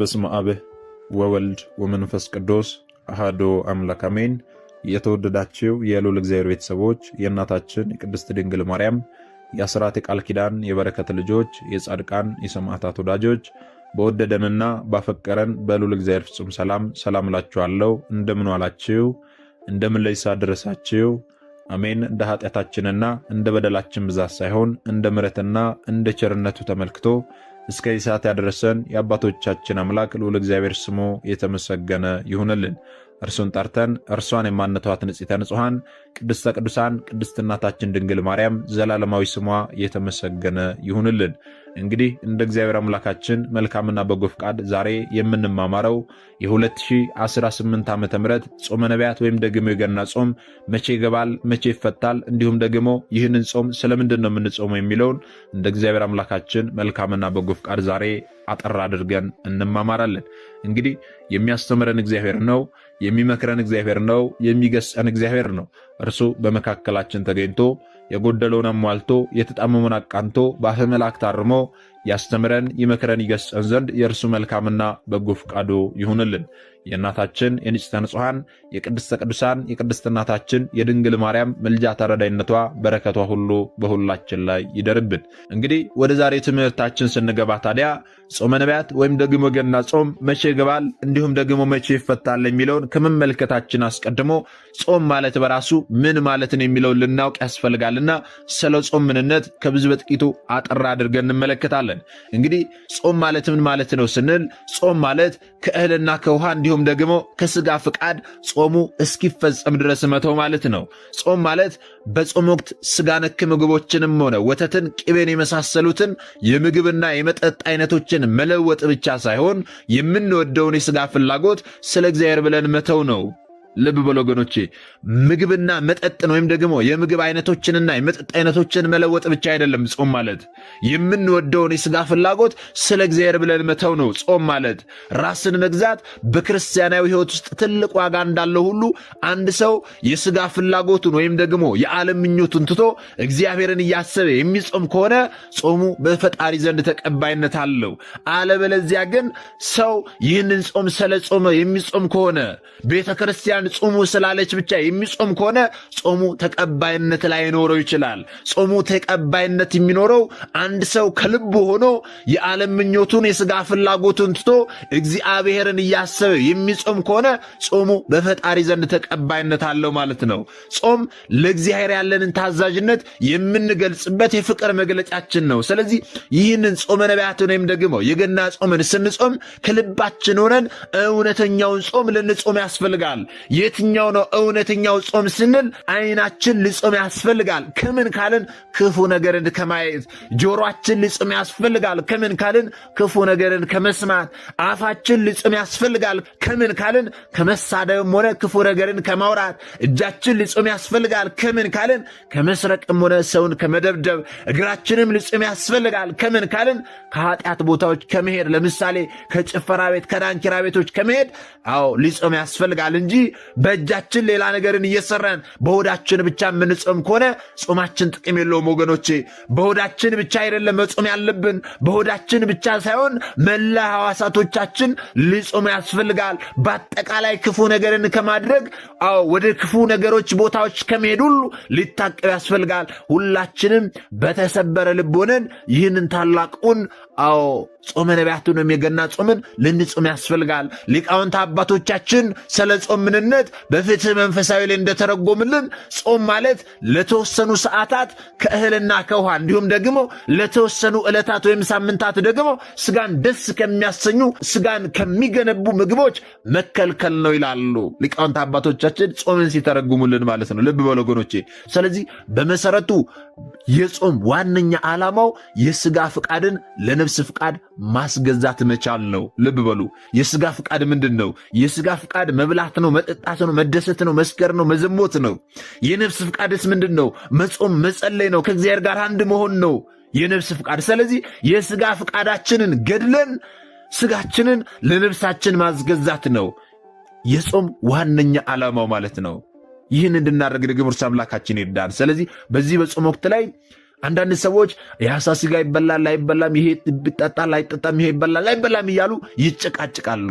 በስመ አብ ወወልድ ወመንፈስ ቅዱስ አሐዱ አምላክ አሜን። የተወደዳችሁ የልዑል እግዚአብሔር ቤተሰቦች የእናታችን የቅድስት ድንግል ማርያም የአስራት የቃል ኪዳን የበረከት ልጆች የጻድቃን የሰማዕታት ወዳጆች በወደደንና ባፈቀረን በልዑል እግዚአብሔር ፍጹም ሰላም እላችኋለሁ። እንደምን ዋላችሁ? እንደምን ለይሳ ደረሳችሁ? አሜን። እንደ ኃጢአታችንና እንደ በደላችን ብዛት ሳይሆን እንደ ምሕረትና እንደ ቸርነቱ ተመልክቶ እስከዚህ ሰዓት ያደረሰን የአባቶቻችን አምላክ ልዑል እግዚአብሔር ስሙ የተመሰገነ ይሁንልን። እርሱን ጠርተን እርሷን የማንተዋት ንጽሕተ ንጹሐን ቅድስተ ቅዱሳን ቅድስት እናታችን ድንግል ማርያም ዘላለማዊ ስሟ የተመሰገነ ይሁንልን። እንግዲህ እንደ እግዚአብሔር አምላካችን መልካምና በጎ ፍቃድ ዛሬ የምንማማረው የ2018 ዓመተ ምህረት ጾመ ነቢያት ወይም ደግሞ የገና ጾም መቼ ይገባል፣ መቼ ይፈታል፣ እንዲሁም ደግሞ ይህንን ጾም ስለምንድን ነው የምንጾመው የሚለውን እንደ እግዚአብሔር አምላካችን መልካምና በጎ ፍቃድ ዛሬ አጠር አድርገን እንማማራለን። እንግዲህ የሚያስተምረን እግዚአብሔር ነው፣ የሚመክረን እግዚአብሔር ነው፣ የሚገስጸን እግዚአብሔር ነው። እርሱ በመካከላችን ተገኝቶ የጎደለውን አሟልቶ የተጣመመውን አቃንቶ በአፈ መላእክት አርሞ ያስተምረን ይመክረን ይገስጸን ዘንድ የእርሱ መልካምና በጎ ፍቃዱ ይሁንልን። የእናታችን የንጽሕተ ንጹሐን የቅድስተ ቅዱሳን የቅድስት እናታችን የድንግል ማርያም ምልጃ ተረዳይነቷ በረከቷ ሁሉ በሁላችን ላይ ይደርብን። እንግዲህ ወደ ዛሬ ትምህርታችን ስንገባ ታዲያ ጾመ ነቢያት ወይም ደግሞ ገና ጾም መቼ ይገባል እንዲሁም ደግሞ መቼ ይፈታል የሚለውን ከመመልከታችን አስቀድሞ ጾም ማለት በራሱ ምን ማለት ነው የሚለውን ልናውቅ ያስፈልጋልና ስለ ጾም ምንነት ከብዙ በጥቂቱ አጠር አድርገን እንመለከታለን። እንግዲህ ጾም ማለት ምን ማለት ነው ስንል ጾም ማለት ከእህልና ከውሃ እንዲሁም ደግሞ ከስጋ ፍቃድ ጾሙ እስኪፈጸም ድረስ መተው ማለት ነው። ጾም ማለት በጾም ወቅት ስጋ ነክ ምግቦችንም ሆነ ወተትን፣ ቅቤን የመሳሰሉትን የምግብና የመጠጥ አይነቶችን መለወጥ ብቻ ሳይሆን የምንወደውን የስጋ ፍላጎት ስለ እግዚአብሔር ብለን መተው ነው። ልብ በሉ ወገኖቼ፣ ምግብና መጠጥን ወይም ደግሞ የምግብ አይነቶችንና የመጠጥ አይነቶችን መለወጥ ብቻ አይደለም ጾም ማለት። የምንወደውን የስጋ ፍላጎት ስለ እግዚአብሔር ብለን መተው ነው ጾም ማለት። ራስን መግዛት በክርስቲያናዊ ሕይወት ውስጥ ትልቅ ዋጋ እንዳለው ሁሉ አንድ ሰው የስጋ ፍላጎቱን ወይም ደግሞ የዓለም ምኞቱን ትቶ እግዚአብሔርን እያሰበ የሚጾም ከሆነ ጾሙ በፈጣሪ ዘንድ ተቀባይነት አለው። አለበለዚያ ግን ሰው ይህንን ጾም ስለ ጾመ የሚጾም ከሆነ ቤተ ክርስቲያን ጾሙ ስላለች ብቻ የሚጾም ከሆነ ጾሙ ተቀባይነት ላይኖረው ይችላል። ጾሙ ተቀባይነት የሚኖረው አንድ ሰው ከልቡ ሆኖ የዓለም ምኞቱን የሥጋ ፍላጎቱን ትቶ እግዚአብሔርን እያሰበ የሚጾም ከሆነ ጾሙ በፈጣሪ ዘንድ ተቀባይነት አለው ማለት ነው። ጾም ለእግዚአብሔር ያለንን ታዛዥነት የምንገልጽበት የፍቅር መግለጫችን ነው። ስለዚህ ይህንን ጾመ ነቢያትን ወይም ደግሞ የገና ጾምን ስንጾም ከልባችን ሆነን እውነተኛውን ጾም ልንጾም ያስፈልጋል። የትኛው ነው እውነተኛው ጾም ስንል ዓይናችን ልጾም ያስፈልጋል። ከምን ካልን ክፉ ነገርን ከማየት። ጆሮአችን ልጾም ያስፈልጋል። ከምን ካልን ክፉ ነገርን ከመስማት። አፋችን ልጾም ያስፈልጋል። ከምን ካልን ከመሳደብም ሆነ ክፉ ነገርን ከማውራት። እጃችን ልጾም ያስፈልጋል። ከምን ካልን ከመስረቅም ሆነ ሰውን ከመደብደብ። እግራችንም ልጾም ያስፈልጋል። ከምን ካልን ከኃጢአት ቦታዎች ከመሄድ፣ ለምሳሌ ከጭፈራ ቤት ከዳንኪራ ቤቶች ከመሄድ ልጾም ያስፈልጋል እንጂ በእጃችን ሌላ ነገርን እየሰራን በሆዳችን ብቻ የምንጾም ከሆነ ጾማችን ጥቅም የለውም ወገኖቼ። በሆዳችን ብቻ አይደለም መጾም ያለብን። በሆዳችን ብቻ ሳይሆን መላ ሐዋሳቶቻችን ሊጾም ያስፈልጋል። በአጠቃላይ ክፉ ነገርን ከማድረግ ወደ ክፉ ነገሮች ቦታዎች ከመሄድ ሁሉ ሊታቀብ ያስፈልጋል። ሁላችንም በተሰበረ ልብ ሆነን ይህንን ታላቁን ጾመ ነቢያትን ወይም የገና ጾምን ልንጾም ያስፈልጋል። ሊቃውንት አባቶቻችን ስለ ጾም ምንነት በፍትሕ መንፈሳዊ ላይ እንደተረጎምልን ጾም ማለት ለተወሰኑ ሰዓታት ከእህልና ከውሃ እንዲሁም ደግሞ ለተወሰኑ ዕለታት ወይም ሳምንታት ደግሞ ስጋን ደስ ከሚያሰኙ ስጋን ከሚገነቡ ምግቦች መከልከል ነው ይላሉ ሊቃውንት አባቶቻችን ጾምን ሲተረጉሙልን ማለት ነው። ልብ በሉ ወገኖቼ። ስለዚህ በመሰረቱ የጾም ዋነኛ ዓላማው የስጋ ፍቃድን ለነፍስ ፍቃድ ማስገዛት መቻል ነው። ልብ በሉ። የስጋ ፍቃድ ምንድን ነው? የስጋ ፍቃድ መብላት ነው፣ መጠጣት ነው፣ መደሰት ነው፣ መስከር ነው፣ መዘሞት ነው። የነፍስ ፍቃድስ ምንድን ነው? መጾም፣ መጸለይ ነው፣ ከእግዚአብሔር ጋር አንድ መሆን ነው የነፍስ ፍቃድ። ስለዚህ የስጋ ፍቃዳችንን ገድለን ስጋችንን ለነፍሳችን ማስገዛት ነው የጾም ዋነኛ ዓላማው ማለት ነው። ይህን እንድናደርግ ደግሞ እርሱ አምላካችን ይርዳን። ስለዚህ በዚህ በጾም ወቅት ላይ አንዳንድ ሰዎች የዓሣ ሥጋ ይበላል አይበላም፣ ይሄ ይጠጣል አይጠጣም፣ ይሄ ይበላል አይበላም እያሉ ይጨቃጭቃሉ።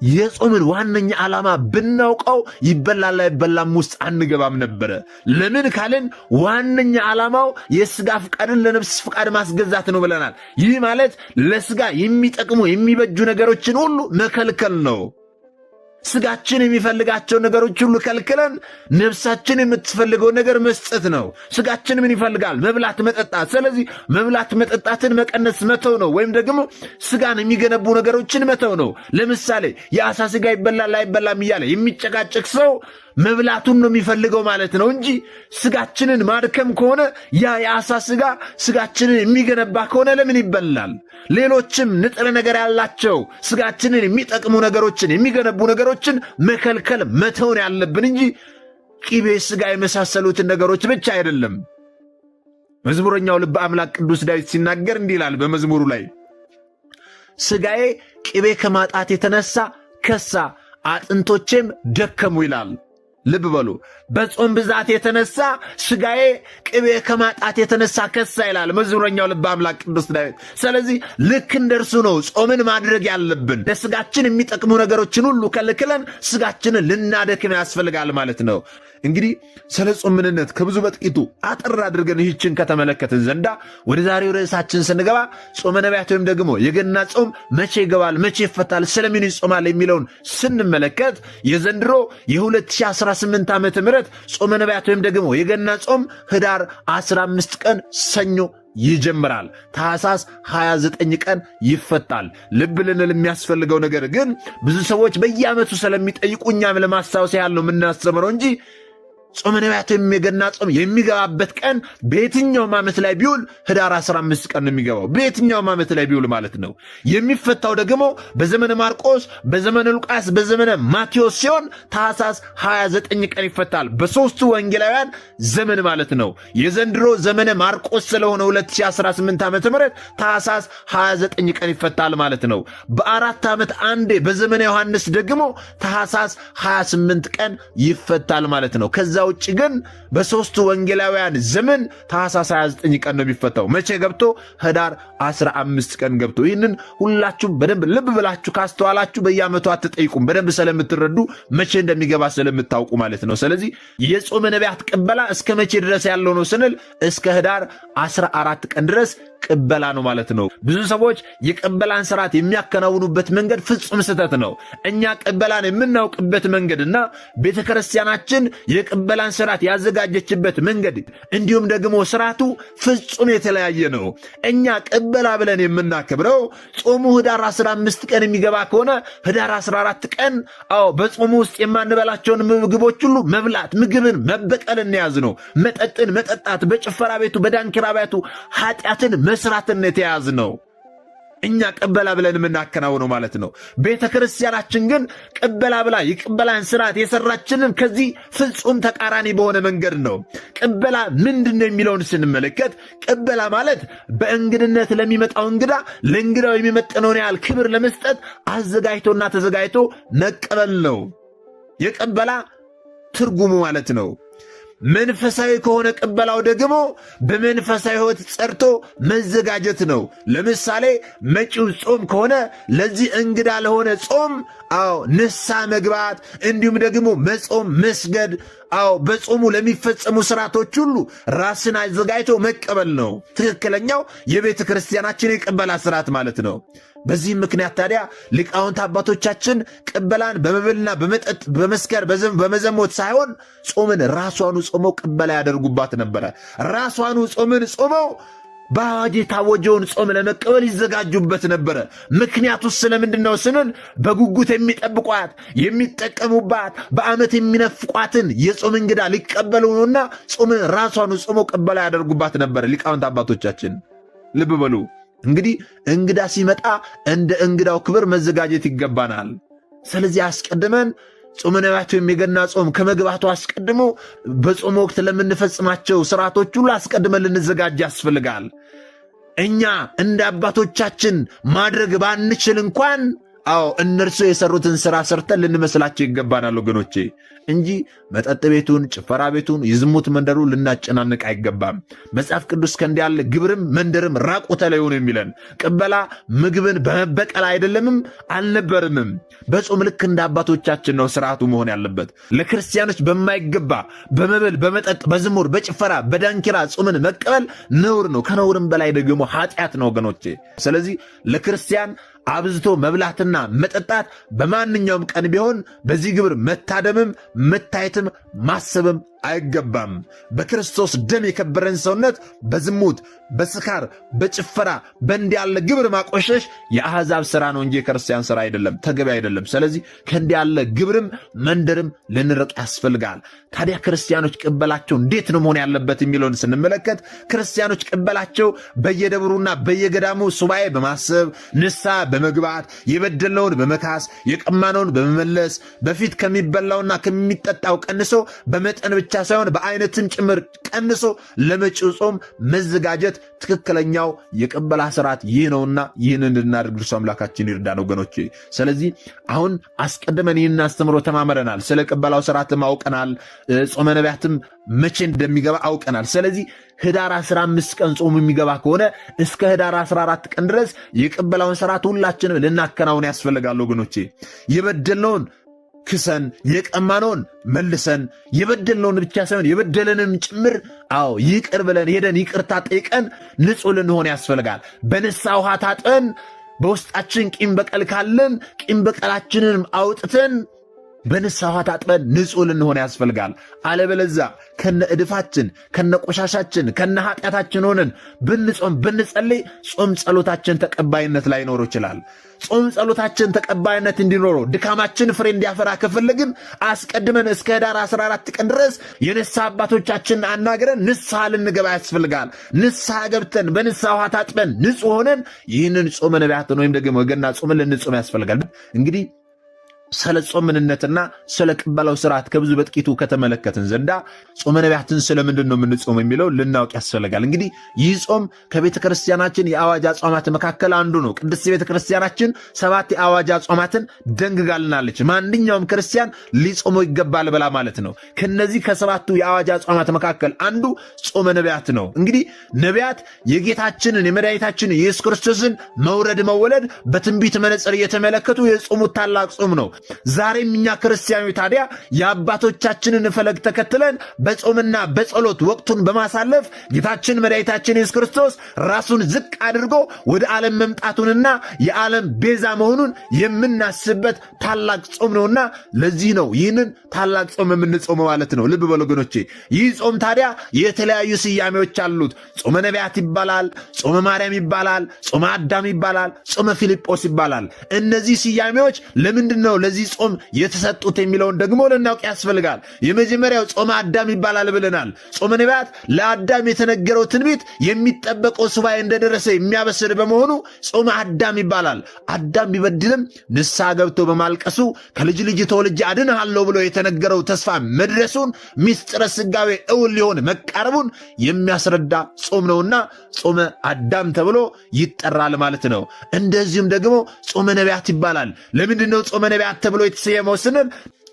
የጾምን ዋነኛ ዓላማ ብናውቀው ይበላል አይበላም ውስጥ አንገባም ነበረ። ለምን ካልን ዋነኛ ዓላማው የሥጋ ፍቃድን ለነፍስ ፍቃድ ማስገዛት ነው ብለናል። ይህ ማለት ለሥጋ የሚጠቅሙ የሚበጁ ነገሮችን ሁሉ መከልከል ነው። ሥጋችን የሚፈልጋቸው ነገሮች ሁሉ ከልክለን ነፍሳችን የምትፈልገው ነገር መስጠት ነው። ሥጋችን ምን ይፈልጋል? መብላት መጠጣት። ስለዚህ መብላት መጠጣትን መቀነስ መተው ነው፣ ወይም ደግሞ ሥጋን የሚገነቡ ነገሮችን መተው ነው። ለምሳሌ የዓሣ ሥጋ ይበላል አይበላም እያለ የሚጨቃጨቅ ሰው መብላቱን ነው የሚፈልገው ማለት ነው እንጂ ሥጋችንን ማድከም ከሆነ ያ የዓሣ ሥጋ ሥጋችንን የሚገነባ ከሆነ ለምን ይበላል? ሌሎችም ንጥረ ነገር ያላቸው ሥጋችንን የሚጠቅሙ ነገሮችን የሚገነቡ ነገሮችን መከልከል መተውን ያለብን እንጂ ቅቤ፣ ሥጋ የመሳሰሉትን ነገሮች ብቻ አይደለም። መዝሙረኛው ልበ አምላክ ቅዱስ ዳዊት ሲናገር እንዲህ ይላል በመዝሙሩ ላይ ሥጋዬ ቅቤ ከማጣት የተነሳ ከሳ፣ አጥንቶቼም ደከሙ ይላል። ልብ በሉ። በጾም ብዛት የተነሳ ሥጋዬ ቅቤ ከማጣት የተነሳ ከሳ ይላል መዝሙረኛው ልበ አምላክ ቅዱስ ዳዊት። ስለዚህ ልክ እንደርሱ ነው ጾምን ማድረግ ያለብን። ለሥጋችን የሚጠቅሙ ነገሮችን ሁሉ ከልክለን ሥጋችንን ልናደክም ያስፈልጋል ማለት ነው። እንግዲህ ስለ ጾም ምንነት ከብዙ በጥቂቱ አጠር አድርገን ይህችን ከተመለከትን ዘንዳ ወደ ዛሬው ርዕሳችን ስንገባ ጾመ ነቢያት ወይም ደግሞ የገና ጾም መቼ ይገባል፣ መቼ ይፈታል፣ ስለምን ይጾማል የሚለውን ስንመለከት የዘንድሮ የ2018 ዓመተ ምህረት ጾመ ነቢያት ወይም ደግሞ የገና ጾም ህዳር 15 ቀን ሰኞ ይጀምራል። ታኅሳስ 29 ቀን ይፈታል። ልብ ልንል የሚያስፈልገው ነገር ግን ብዙ ሰዎች በየዓመቱ ስለሚጠይቁ እኛም ለማስታወስ ያህል ነው የምናስተምረው እንጂ ጾመ ነቢያት ወይም የገና ጾም የሚገባበት ቀን በየትኛውም ዓመት ላይ ቢውል ህዳር 15 ቀን ነው የሚገባው። በየትኛውም ዓመት ላይ ቢውል ማለት ነው። የሚፈታው ደግሞ በዘመነ ማርቆስ፣ በዘመነ ሉቃስ፣ በዘመነ ማቴዎስ ሲሆን ታኅሳስ 29 ቀን ይፈታል። በሦስቱ ወንጌላውያን ዘመን ማለት ነው። የዘንድሮ ዘመነ ማርቆስ ስለሆነ 2018 ዓ ም ታኅሳስ 29 ቀን ይፈታል ማለት ነው። በአራት ዓመት አንዴ በዘመነ ዮሐንስ ደግሞ ታኅሳስ 28 ቀን ይፈታል ማለት ነው። ከዛ ውጭ ግን በሦስቱ ወንጌላውያን ዘመን ታኅሳስ 29 ቀን ነው የሚፈታው። መቼ ገብቶ? ህዳር 15 ቀን ገብቶ። ይህንን ሁላችሁም በደንብ ልብ ብላችሁ ካስተዋላችሁ በየዓመቱ አትጠይቁም። በደንብ ስለምትረዱ መቼ እንደሚገባ ስለምታውቁ ማለት ነው። ስለዚህ የጾመ ነቢያት ቅበላ እስከ መቼ ድረስ ያለው ነው ስንል እስከ ህዳር 14 ቀን ድረስ ቅበላ ነው ማለት ነው። ብዙ ሰዎች የቅበላን ስርዓት የሚያከናውኑበት መንገድ ፍጹም ስህተት ነው። እኛ ቅበላን የምናውቅበት መንገድና ቤተ ክርስቲያናችን የቅበላን ስርዓት ያዘጋጀችበት መንገድ እንዲሁም ደግሞ ስርዓቱ ፍጹም የተለያየ ነው። እኛ ቅበላ ብለን የምናከብረው ጾሙ ህዳር 15 ቀን የሚገባ ከሆነ ህዳር 14 ቀን በጾሙ ውስጥ የማንበላቸውን ምግቦች ሁሉ መብላት፣ ምግብን መበቀል እንያዝ ነው። መጠጥን መጠጣት፣ በጭፈራ ቤቱ በዳንኪራ ቤቱ ኃጢአትን መስራትን የተያዝ ነው። እኛ ቅበላ ብለን የምናከናውነው ማለት ነው። ቤተ ክርስቲያናችን ግን ቅበላ ብላ የቅበላን ስርዓት የሰራችንን ከዚህ ፍጹም ተቃራኒ በሆነ መንገድ ነው። ቅበላ ምንድን ነው የሚለውን ስንመለከት ቅበላ ማለት በእንግድነት ለሚመጣው እንግዳ ለእንግዳው የሚመጥነውን ያህል ክብር ለመስጠት አዘጋጅቶና ተዘጋጅቶ መቀበል ነው የቅበላ ትርጉሙ ማለት ነው። መንፈሳዊ ከሆነ ቅበላው ደግሞ በመንፈሳዊ ሕይወት ጸርቶ መዘጋጀት ነው። ለምሳሌ መጪው ጾም ከሆነ ለዚህ እንግዳ ለሆነ ጾም ንስሐ መግባት፣ እንዲሁም ደግሞ መጾም፣ መስገድ፣ በጾሙ ለሚፈጸሙ ስርዓቶች ሁሉ ራስን አዘጋጅቶ መቀበል ነው ትክክለኛው የቤተ ክርስቲያናችን የቅበላ ስርዓት ማለት ነው። በዚህም ምክንያት ታዲያ ሊቃውንት አባቶቻችን ቅበላን በመብልና በመጠጥ በመስከር በመዘሞት ሳይሆን ጾምን ራሷኑ ጾመው ቅበላ ያደርጉባት ነበረ። ራሷኑ ጾምን ጾመው በአዋጅ የታወጀውን ጾም ለመቀበል ይዘጋጁበት ነበረ። ምክንያቱ ስለምንድን ነው ስንል በጉጉት የሚጠብቋት የሚጠቀሙባት በዓመት የሚነፍቋትን የጾም እንግዳ ሊቀበሉ ነውና ጾምን ራሷኑ ጾመው ቅበላ ያደርጉባት ነበረ ሊቃውንት አባቶቻችን። ልብ በሉ እንግዲህ እንግዳ ሲመጣ እንደ እንግዳው ክብር መዘጋጀት ይገባናል። ስለዚህ አስቀድመን ጾመ ነቢያት ወይም የገና ጾም ከመግባቱ አስቀድሞ በጾም ወቅት ለምንፈጽማቸው ስርዓቶች ሁሉ አስቀድመን ልንዘጋጅ ያስፈልጋል። እኛ እንደ አባቶቻችን ማድረግ ባንችል እንኳን አዎ እነርሱ የሰሩትን ሥራ ሰርተን ልንመስላቸው ይገባናል ወገኖቼ እንጂ መጠጥ ቤቱን፣ ጭፈራ ቤቱን፣ የዝሙት መንደሩ ልናጨናንቅ አይገባም። መጽሐፍ ቅዱስ ከእንዲህ ያለ ግብርም መንደርም ራቁ ተለዩ ነው የሚለን። ቅበላ ምግብን በመበቀል አይደለምም አልነበርምም። በጾም ልክ እንደ አባቶቻችን ነው ስርዓቱ መሆን ያለበት። ለክርስቲያኖች በማይገባ በመብል በመጠጥ በዝሙር በጭፈራ በዳንኪራ ጾምን መቀበል ነውር ነው። ከነውርም በላይ ደግሞ ኃጢአት ነው ወገኖቼ። ስለዚህ ለክርስቲያን አብዝቶ መብላትና መጠጣት በማንኛውም ቀን ቢሆን በዚህ ግብር መታደምም መታየትም ማሰብም አይገባም። በክርስቶስ ደም የከበረን ሰውነት በዝሙት በስካር በጭፈራ በእንዲህ ያለ ግብር ማቆሸሽ የአሕዛብ ሥራ ነው እንጂ የክርስቲያን ሥራ አይደለም፣ ተገቢ አይደለም። ስለዚህ ከእንዲህ ያለ ግብርም መንደርም ልንርቅ ያስፈልጋል። ታዲያ ክርስቲያኖች ቅበላቸው እንዴት ነው መሆን ያለበት የሚለውን ስንመለከት ክርስቲያኖች ቅበላቸው በየደብሩና በየገዳሙ ሱባኤ በማሰብ ንስሐ በመግባት የበደልነውን በመካስ የቀማነውን በመመለስ በፊት ከሚበላውና ከሚጠጣው ቀንሶ በመጠን ብቻ ሳይሆን በአይነትም ጭምር ቀንሶ ለመጪው ጾም መዘጋጀት ትክክለኛው የቅበላ ስርዓት ይህ ነውና ይህን እንድናደርግ እርሱ አምላካችን ይርዳን ወገኖቼ። ስለዚህ አሁን አስቀድመን ይህን አስተምሮ ተማመረናል። ስለ ቅበላው ስርዓትም አውቀናል። ጾመ ነቢያትም መቼ እንደሚገባ አውቀናል። ስለዚህ ህዳር 15 ቀን ጾሙ የሚገባ ከሆነ እስከ ህዳር 14 ቀን ድረስ የቅበላውን ስርዓት ሁላችንም ልናከናውን ያስፈልጋል ወገኖቼ። የበደልነውን ክሰን የቀማነውን መልሰን የበደልነውን ብቻ ሳይሆን የበደለንም ጭምር ይቅር ብለን ሄደን ይቅርታ ጠይቀን ንጹሕ ልንሆን ያስፈልጋል። በንስሐ ውሃ ታጥበን በውስጣችን ቂም በቀል ካለን ቂም በቀላችንን አውጥተን በንስሐ ውሃ ታጥበን ንጹሕ ልንሆን ያስፈልጋል። አለበለዚያ ከነ እድፋችን ከነ ቆሻሻችን ከነ ኃጢአታችን ሆነን ብንጾም ብንጸልይ ጾም ጸሎታችን ተቀባይነት ላይኖረው ይችላል። ጾም ጸሎታችን ተቀባይነት እንዲኖረው ድካማችን ፍሬ እንዲያፈራ ከፈለግን አስቀድመን እስከ ህዳር 14 ቀን ድረስ የንስሐ አባቶቻችንን አናግረን ንስሐ ልንገባ ያስፈልጋል። ንስሐ ገብተን በንስሐ ውሃ ታጥበን ንጹሕ ሆነን ይህንን ጾመ ነቢያትን ወይም ደግሞ የገና ጾምን ልንጾም ያስፈልጋል። እንግዲህ ስለ ጾም ምንነትና ስለ ቅበላው ስርዓት ከብዙ በጥቂቱ ከተመለከትን ዘንዳ ጾመ ነቢያትን ስለምንድን ነው የምንጾም የሚለው ልናውቅ ያስፈልጋል። እንግዲህ ይህ ጾም ከቤተ ክርስቲያናችን የአዋጅ አጽዋማት መካከል አንዱ ነው። ቅድስት ቤተ ክርስቲያናችን 7 የአዋጅ አጽዋማትን ደንግጋልናለች። ማንኛውም ክርስቲያን ሊጾመው ይገባል ብላ ማለት ነው። ከነዚህ ከ7ቱ የአዋጅ አጽዋማት መካከል አንዱ ጾመ ነቢያት ነው። እንግዲህ ነቢያት የጌታችንን የመድኃኒታችንን የኢየሱስ ክርስቶስን መውረድ መወለድ በትንቢት መነጽር እየተመለከቱ የጾሙት ታላቅ ጾም ነው። ዛሬም እኛ ክርስቲያኖች ታዲያ የአባቶቻችንን ፈለግ ተከትለን በጾምና በጸሎት ወቅቱን በማሳለፍ ጌታችን መድኃኒታችን ኢየሱስ ክርስቶስ ራሱን ዝቅ አድርጎ ወደ ዓለም መምጣቱንና የዓለም ቤዛ መሆኑን የምናስብበት ታላቅ ጾም ነውና ለዚህ ነው ይህንን ታላቅ ጾም የምንጾመው ማለት ነው። ልብ በሉ ወገኖቼ፣ ይህ ጾም ታዲያ የተለያዩ ስያሜዎች አሉት። ጾመ ነቢያት ይባላል፣ ጾመ ማርያም ይባላል፣ ጾመ አዳም ይባላል፣ ጾመ ፊልጶስ ይባላል። እነዚህ ስያሜዎች ለምንድን ነው ለዚህ ጾም የተሰጡት የሚለውን ደግሞ ልናውቅ ያስፈልጋል። የመጀመሪያው ጾመ አዳም ይባላል ብለናል። ጾመ ነቢያት ለአዳም የተነገረው ትንቢት የሚጠበቀው ሱባኤ እንደደረሰ የሚያበስር በመሆኑ ጾመ አዳም ይባላል። አዳም ቢበድልም ንስሐ ገብቶ በማልቀሱ ከልጅ ልጅ ተወልጄ አድንሃለሁ ብሎ የተነገረው ተስፋ መድረሱን ሚስጥረ ሥጋዌ እውን ሊሆን መቃረቡን የሚያስረዳ ጾም ነውና ጾመ አዳም ተብሎ ይጠራል ማለት ነው። እንደዚሁም ደግሞ ጾመ ነቢያት ይባላል። ለምንድን ነው ጾመ ነቢያት ተብሎ የተሰየመው ስንል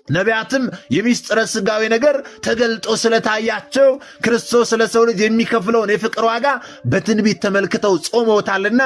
ነቢያትም የሚስጥረ ሥጋዌ ነገር ተገልጦ ስለታያቸው ክርስቶስ ለሰው ልጅ የሚከፍለውን የፍቅር ዋጋ በትንቢት ተመልክተው ጾመውታልና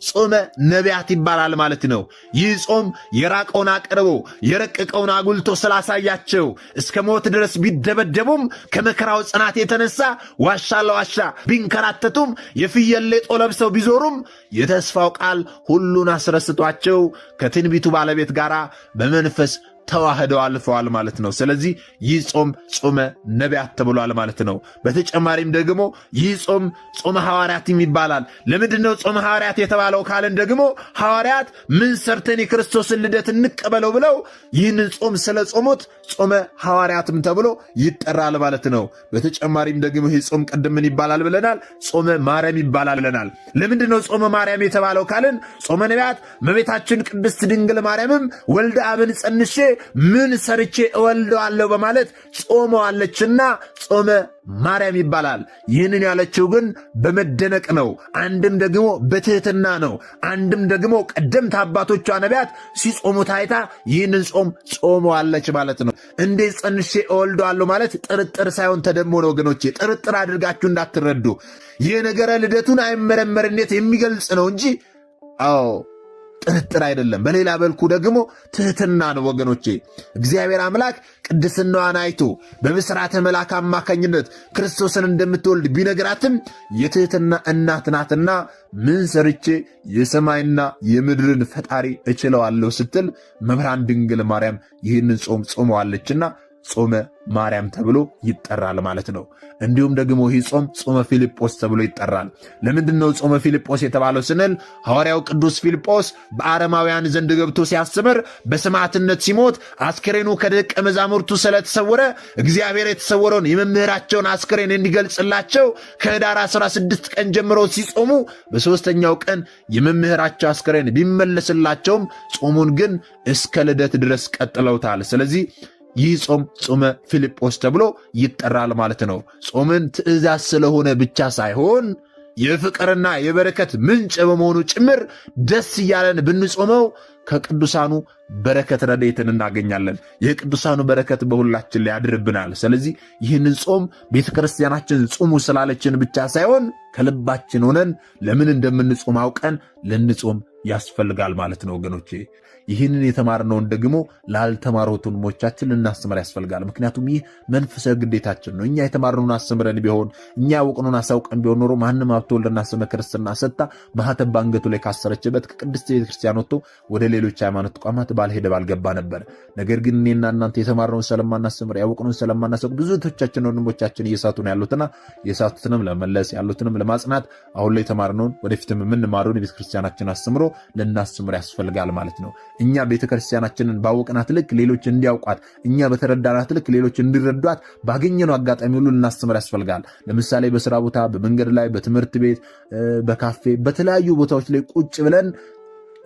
ጾመ ነቢያት ይባላል ማለት ነው። ይህ ጾም የራቀውን አቅርቦ የረቀቀውን አጉልቶ ስላሳያቸው እስከ ሞት ድረስ ቢደበደቡም ከመከራው ጽናት የተነሳ ዋሻ ለዋሻ ቢንከራተቱም የፍየል ሌጦ ለብሰው ቢዞሩም የተስፋው ቃል ሁሉን አስረስቷቸው ከትንቢቱ ባለቤት ጋር በመንፈስ ተዋህደው አልፈዋል ማለት ነው። ስለዚህ ይህ ጾም ጾመ ነቢያት ተብሏል ማለት ነው። በተጨማሪም ደግሞ ይህ ጾም ጾመ ሐዋርያትም ይባላል። ለምንድነው ጾመ ሐዋርያት የተባለው ካልን ደግሞ ሐዋርያት ምን ሰርተን የክርስቶስን ልደት እንቀበለው ብለው ይህንን ጾም ስለ ጾሙት ጾመ ሐዋርያትም ተብሎ ይጠራል ማለት ነው። በተጨማሪም ደግሞ ይህ ጾም ቅድም ምን ይባላል ብለናል? ጾመ ማርያም ይባላል ብለናል። ለምንድነው ጾመ ማርያም የተባለው ካልን ጾመ ነቢያት እመቤታችን ቅድስት ድንግል ማርያምም ወልደ አብን ጸንሼ ምን ሰርቼ እወልደዋለሁ በማለት ጾመዋለችና ጾመ ማርያም ይባላል። ይህንን ያለችው ግን በመደነቅ ነው። አንድም ደግሞ በትህትና ነው። አንድም ደግሞ ቀደምት አባቶቿ ነቢያት ሲጾሙ ታይታ ይህንን ጾም ጾመዋለች ማለት ነው። እንዴት ጸንሼ እወልደዋለሁ ማለት ጥርጥር ሳይሆን ተደሞ ነው ወገኖቼ። ጥርጥር አድርጋችሁ እንዳትረዱ። ይህ ነገረ ልደቱን አይመረመርነት የሚገልጽ ነው እንጂ ጥርጥር አይደለም። በሌላ በልኩ ደግሞ ትህትና ነው ወገኖቼ። እግዚአብሔር አምላክ ቅድስናዋን አይቶ በብስራተ መልአክ አማካኝነት ክርስቶስን እንደምትወልድ ቢነግራትም የትህትና እናት ናትና ምን ሰርቼ የሰማይና የምድርን ፈጣሪ እችለዋለሁ ስትል መብርሃን ድንግል ማርያም ይህንን ጾም ጾመዋለችና ጾመ ማርያም ተብሎ ይጠራል ማለት ነው። እንዲሁም ደግሞ ይህ ጾም ጾመ ፊልጶስ ተብሎ ይጠራል። ለምንድን ነው ጾመ ፊልጶስ የተባለው ስንል ሐዋርያው ቅዱስ ፊልጶስ በአረማውያን ዘንድ ገብቶ ሲያስተምር በሰማዕትነት ሲሞት አስክሬኑ ከደቀ መዛሙርቱ ስለተሰወረ እግዚአብሔር የተሰወረውን የመምህራቸውን አስክሬን እንዲገልጽላቸው ከኅዳር 16 ቀን ጀምሮ ሲጾሙ በሦስተኛው ቀን የመምህራቸው አስክሬን ቢመለስላቸውም ጾሙን ግን እስከ ልደት ድረስ ቀጥለውታል። ስለዚህ ይህ ጾም ጾመ ፊልጶስ ተብሎ ይጠራል ማለት ነው። ጾምን ትእዛዝ ስለሆነ ብቻ ሳይሆን የፍቅርና የበረከት ምንጭ በመሆኑ ጭምር ደስ እያለን ብንጾመው ከቅዱሳኑ በረከት ረድኤትን እናገኛለን። የቅዱሳኑ በረከት በሁላችን ላይ ያድርብናል። ስለዚህ ይህንን ጾም ቤተ ክርስቲያናችን ጾሙ ስላለችን ብቻ ሳይሆን ከልባችን ሆነን ለምን እንደምንጾም አውቀን ልንጾም ያስፈልጋል ማለት ነው ወገኖቼ። ይህንን የተማርነውን ደግሞ ላልተማሩት ወንድሞቻችን ልናስተምር ያስፈልጋል። ምክንያቱም ይህ መንፈሳዊ ግዴታችን ነው። እኛ የተማርነውን አስተምረን ቢሆን እኛ ያወቅነውን አሳውቀን ቢሆን ኖሮ ማንም ሀብተ ወልድና ስመ ክርስትና ሰጥታ ማኅተብ በአንገቱ ላይ ካሰረችበት ከቅድስት ቤተክርስቲያን ወጥቶ ወደ ሌሎች ሃይማኖት ተቋማት ባልሄደ ባልገባ ነበር። ነገር ግን እኔና እናንተ የተማርነውን ስለማናስተምር ያወቅነውን ስለማናሳውቅ ብዙ እህቶቻችን ወንድሞቻችን እየሳቱ ነው ያሉትና የሳቱትንም ለመመለስ ያሉትንም ለማጽናት አሁን ላይ የተማርነውን ወደፊትም የምንማረውን የቤተክርስቲያናችን አስተምሮ ልናስተምር ያስፈልጋል ማለት ነው። እኛ ቤተክርስቲያናችንን ባወቅናት ልክ ሌሎች እንዲያውቋት፣ እኛ በተረዳናት ልክ ሌሎች እንዲረዷት ባገኘነው አጋጣሚ ሁሉ ልናስተምር ያስፈልጋል። ለምሳሌ በስራ ቦታ፣ በመንገድ ላይ፣ በትምህርት ቤት፣ በካፌ፣ በተለያዩ ቦታዎች ላይ ቁጭ ብለን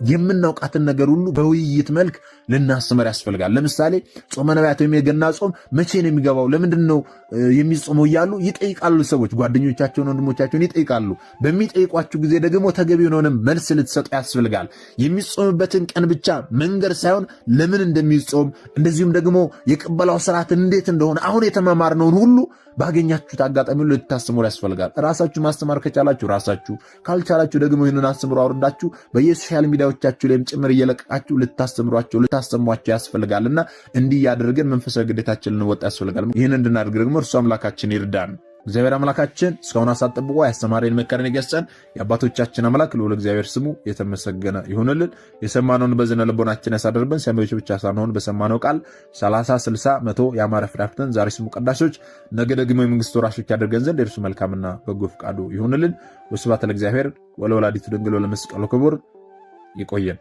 የምናውቃትን ነገር ሁሉ በውይይት መልክ ልናስተምር ያስፈልጋል። ለምሳሌ ጾመ ነቢያት ወይም የገና ጾም መቼ ነው የሚገባው፣ ለምንድን ነው የሚጾመው እያሉ ይጠይቃሉ። ሰዎች ጓደኞቻቸውን፣ ወንድሞቻቸውን ይጠይቃሉ። በሚጠይቋችሁ ጊዜ ደግሞ ተገቢ የሆነ መልስ ልትሰጡ ያስፈልጋል። የሚጾምበትን ቀን ብቻ መንገር ሳይሆን ለምን እንደሚጾም እንደዚሁም ደግሞ የቅበላው ስርዓት እንዴት እንደሆነ አሁን የተማማርነውን ሁሉ ባገኛችሁት አጋጣሚ ልታስተምሩ ያስፈልጋል። ራሳችሁ ማስተማር ከቻላችሁ ራሳችሁ፣ ካልቻላችሁ ደግሞ ይህንን አስተምሩ አውርዳችሁ በየሶሻል ሚዲያዎቻችሁ ላይም ጭምር እየለቀቃችሁ ልታስተምሯቸው ልታሰሟቸው ያስፈልጋልና እንዲህ ያደርገን መንፈሳዊ ግዴታችን ልንወጣ ያስፈልጋል። ይህን እንድናደርግ ደግሞ እርሱ አምላካችን ይርዳን። እግዚአብሔር አምላካችን እስካሁን አሳጥብቆ ያስተማረን መከረን የገሰጸን የአባቶቻችን አምላክ ልዑል እግዚአብሔር ስሙ የተመሰገነ ይሁንልን። የሰማነውን በዝነ ልቦናችን ያሳደርብን። ሰሚዎች ብቻ ሳንሆን በሰማነው ቃል 30፣ 60፣ 100 ያማረ ፍሬ አፍርተን ዛሬ ስሙ ቀዳሾች ነገ ደግሞ የመንግስቱ ወራሾች ያደርገን ዘንድ የእርሱ መልካምና በጎ ፈቃዱ ይሁንልን። ወስብሐት ለእግዚአብሔር ወለወላዲቱ ድንግል ወለመስቀሉ ክቡር። ይቆየን።